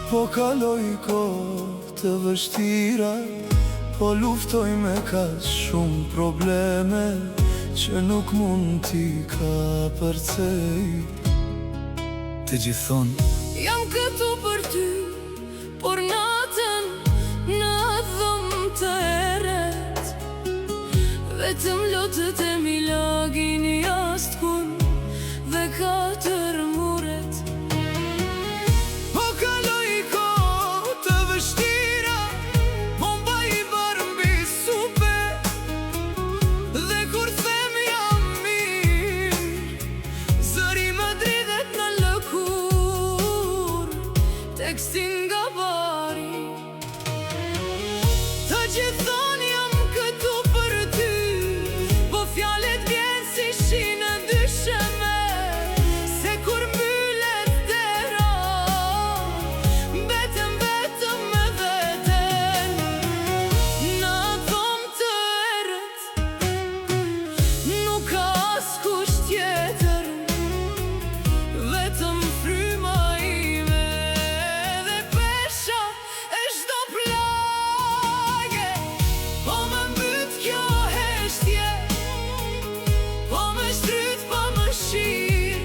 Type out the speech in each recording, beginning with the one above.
Po kaloj kohë të vështira, po luftoj me kaq shumë probleme që nuk mund t'i kapërcej. Të gjithë thonë jam këtu për ty, por natën në dhëm të eret, vetëm lotët e mi lagin jashtë kun dhe katër muret. Po kaloj kohë të vështira, po mbaj varë mbi supe, dhe kur them jam mirë, zëri më dridhet në lëkur, tekstin nga bari. të gjithë thonë jam këtu për ty, po fjallet vjen si shi në dysheme, se kur mbyllet dera, mbetem vetëm me veten. Në dhomë të erët nuk ka askush tjetër, Vetëm fryma ime dhe pesha e çdo plagë. Po më mbyt kjo heshtje, po më shtrydh, po më shir,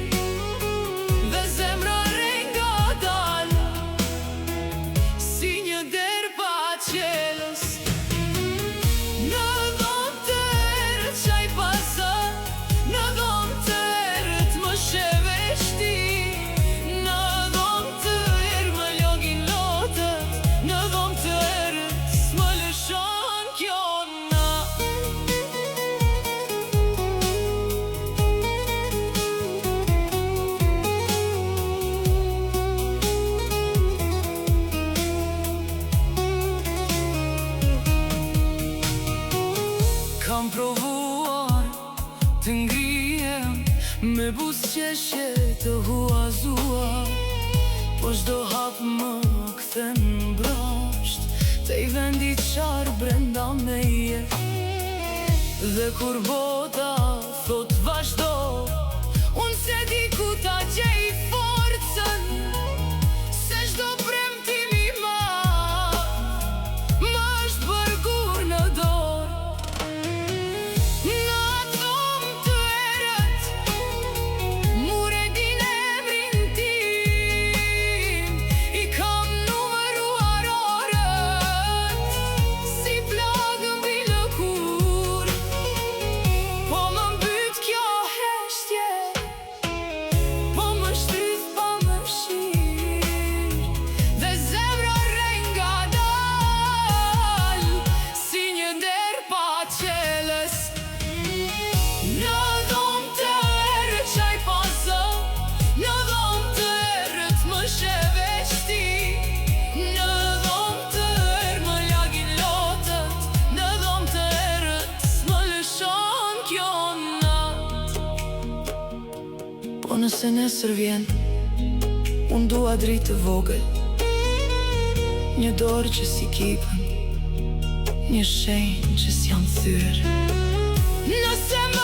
dhe zemra re nga dal, si një derë pa qelës. Në dhomë të erët qaj pasa, në dhomë të erët më sheve shti, në dhomë të erë më login lotët, në dhomë të erët s'më lëshon kjo na. Kam provuar të ngrihem me buzëqeshje të huazuar, po çdo hap më kthen mbrosht te i vendi qarë brenda me jet. Dhe kur bota thot vazhdo, unë se di ku ta gjej forcën, se çdo premtim i madh më është bërgur në dorë. Në dhomë të erët mure din emrin tim, i kam numëruar orët, si plagë mbi lëkur. Po më mbyt kjo heshtje, po më shtrydh, po më shir, dhe zemra re nga dal, si një derë pa qelës. Në dhomë të erët qaj pasa, në dhomë të erët më sheve shti, në dhomë të erë më lagin lotët, në dhomë të erët s'më lëshon kjo nat. Po nëse nesër vjen, unë dua dritë të vogël, një dorë që si kipën, një shenjë që s'jam thyrë. Nëse më